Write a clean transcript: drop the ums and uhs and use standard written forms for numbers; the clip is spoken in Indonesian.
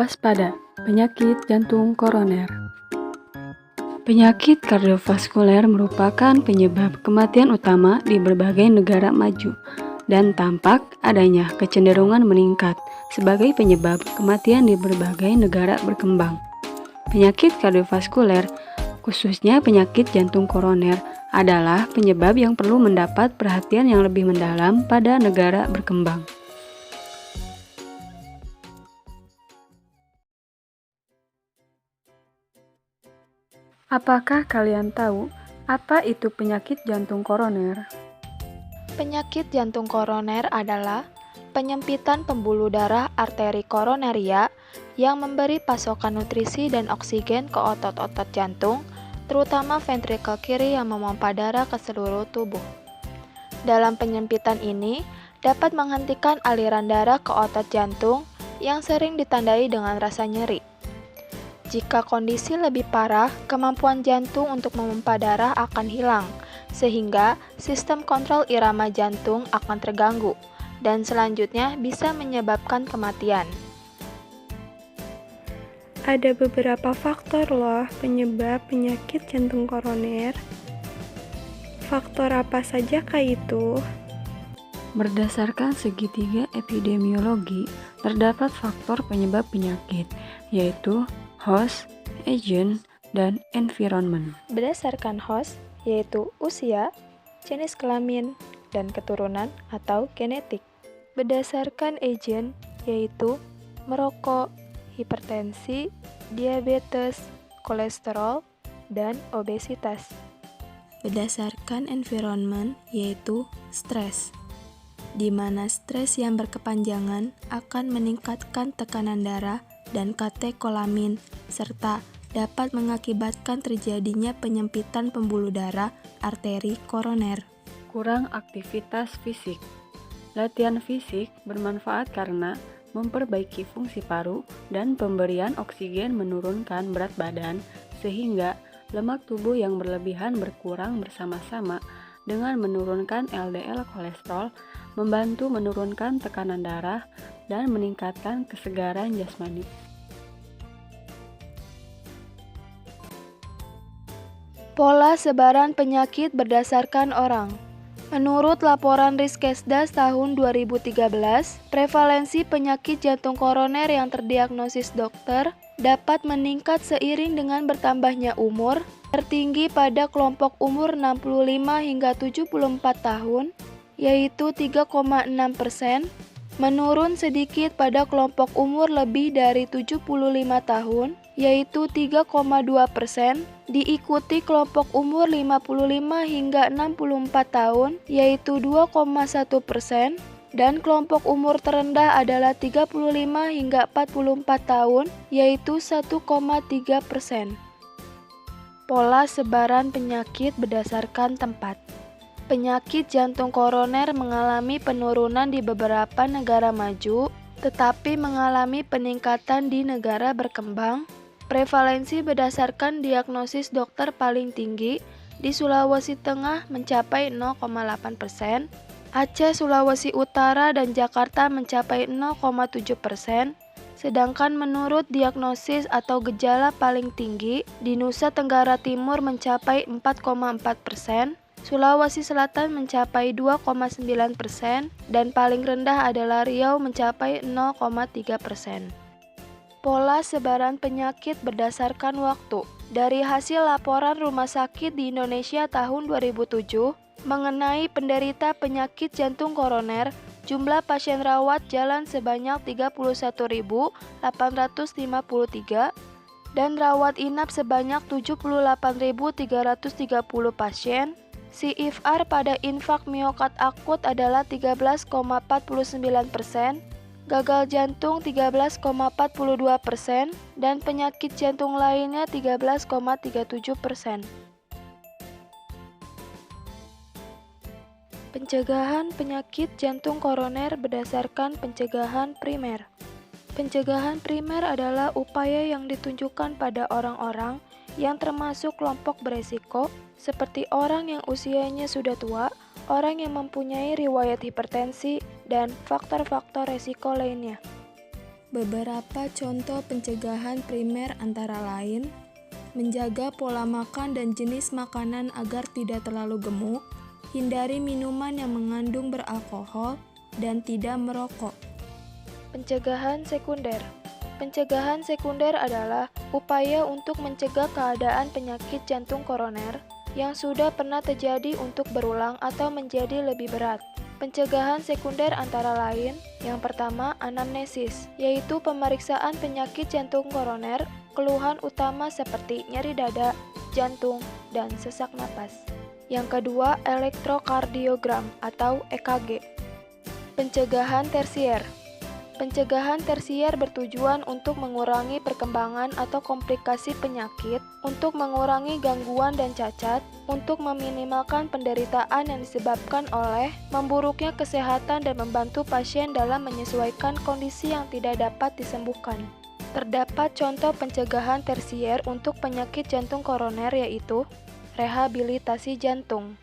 Waspada, penyakit jantung koroner. Penyakit kardiovaskuler merupakan penyebab kematian utama di berbagai negara maju dan tampak adanya kecenderungan meningkat sebagai penyebab kematian di berbagai negara berkembang. Penyakit kardiovaskuler, khususnya penyakit jantung koroner, adalah penyebab yang perlu mendapat perhatian yang lebih mendalam pada negara berkembang. Apakah kalian tahu apa itu penyakit jantung koroner? Penyakit jantung koroner adalah penyempitan pembuluh darah arteri koroneria yang memberi pasokan nutrisi dan oksigen ke otot-otot jantung, terutama ventrikel kiri yang memompa darah ke seluruh tubuh. Dalam penyempitan ini dapat menghentikan aliran darah ke otot jantung yang sering ditandai dengan rasa nyeri. Jika kondisi lebih parah, kemampuan jantung untuk memompa darah akan hilang, sehingga sistem kontrol irama jantung akan terganggu, dan selanjutnya bisa menyebabkan kematian. Ada beberapa faktor loh penyebab penyakit jantung koroner. Faktor apa saja kah itu? Berdasarkan segitiga epidemiologi, terdapat faktor penyebab penyakit, yaitu host, agent, dan environment. Berdasarkan host, yaitu usia, jenis kelamin, dan keturunan atau genetik. Berdasarkan agent, yaitu merokok, hipertensi, diabetes, kolesterol, dan obesitas. Berdasarkan environment, yaitu stres, di mana stres yang berkepanjangan akan meningkatkan tekanan darah dan katekolamin, serta dapat mengakibatkan terjadinya penyempitan pembuluh darah arteri koroner. Kurang aktivitas fisik. Latihan fisik bermanfaat karena memperbaiki fungsi paru dan pemberian oksigen menurunkan berat badan sehingga lemak tubuh yang berlebihan berkurang bersama-sama dengan menurunkan LDL kolesterol, membantu menurunkan tekanan darah, dan meningkatkan kesegaran jasmani. Pola sebaran penyakit berdasarkan orang. Menurut laporan Riskesdas tahun 2013, prevalensi penyakit jantung koroner yang terdiagnosis dokter dapat meningkat seiring dengan bertambahnya umur, tertinggi pada kelompok umur 65 hingga 74 tahun, yaitu 3,6%, menurun sedikit pada kelompok umur lebih dari 75 tahun, yaitu 3,2%, diikuti kelompok umur 55 hingga 64 tahun, yaitu 2,1%, dan kelompok umur terendah adalah 35 hingga 44 tahun, yaitu 1,3%. Pola sebaran penyakit berdasarkan tempat. Penyakit jantung koroner mengalami penurunan di beberapa negara maju, tetapi mengalami peningkatan di negara berkembang. Prevalensi berdasarkan diagnosis dokter paling tinggi di Sulawesi Tengah mencapai 0,8%, Aceh, Sulawesi Utara, dan Jakarta mencapai 0,7%, sedangkan menurut diagnosis atau gejala paling tinggi di Nusa Tenggara Timur mencapai 4,4%, Sulawesi Selatan mencapai 2,9%, dan paling rendah adalah Riau mencapai 0,3%. Pola sebaran penyakit berdasarkan waktu. Dari hasil laporan rumah sakit di Indonesia tahun 2007 mengenai penderita penyakit jantung koroner, jumlah pasien rawat jalan sebanyak 31.853 dan rawat inap sebanyak 78.330 pasien. CFR pada infak miokard akut adalah 13,49%, gagal jantung 13,42%, dan penyakit jantung lainnya 13,37%. Pencegahan penyakit jantung koroner berdasarkan pencegahan primer. Pencegahan primer adalah upaya yang ditunjukkan pada orang-orang yang termasuk kelompok beresiko, seperti orang yang usianya sudah tua, orang yang mempunyai riwayat hipertensi, dan faktor-faktor resiko lainnya. Beberapa contoh pencegahan primer antara lain: menjaga pola makan dan jenis makanan agar tidak terlalu gemuk, hindari minuman yang mengandung beralkohol, dan tidak merokok. Pencegahan sekunder. Pencegahan sekunder adalah upaya untuk mencegah keadaan penyakit jantung koroner yang sudah pernah terjadi untuk berulang atau menjadi lebih berat. Pencegahan sekunder antara lain, yang pertama anamnesis, yaitu pemeriksaan penyakit jantung koroner, keluhan utama seperti nyeri dada, jantung, dan sesak napas. Yang kedua elektrokardiogram atau EKG. Pencegahan tersier. Pencegahan tersier bertujuan untuk mengurangi perkembangan atau komplikasi penyakit, untuk mengurangi gangguan dan cacat, untuk meminimalkan penderitaan yang disebabkan oleh memburuknya kesehatan dan membantu pasien dalam menyesuaikan kondisi yang tidak dapat disembuhkan. Terdapat contoh pencegahan tersier untuk penyakit jantung koroner yaitu rehabilitasi jantung.